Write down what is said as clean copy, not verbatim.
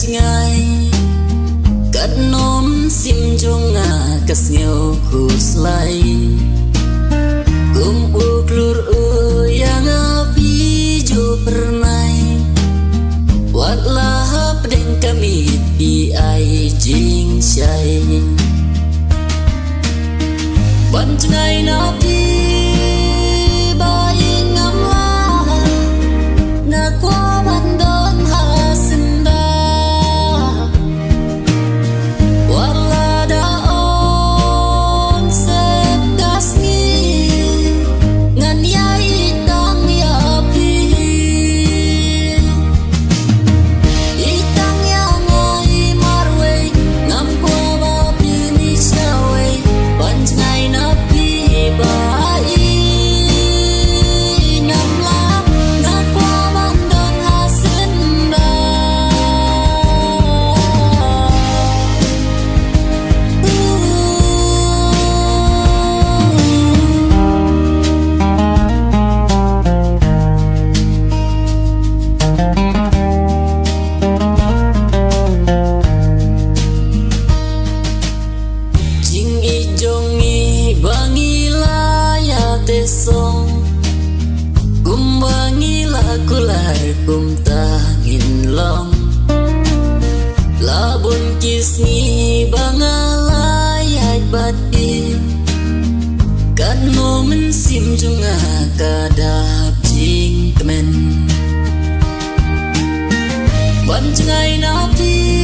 ngày cất nôm sim trong ngà cất nghèo khu slay kum uklur yang api jo pernai watlah pedeng kami di ai jing syai ban ngai napi song kumbangila kulai kum tangin long labun kisni bangalayat bati kan momen sim junga kadap jing kemen ban jengai napi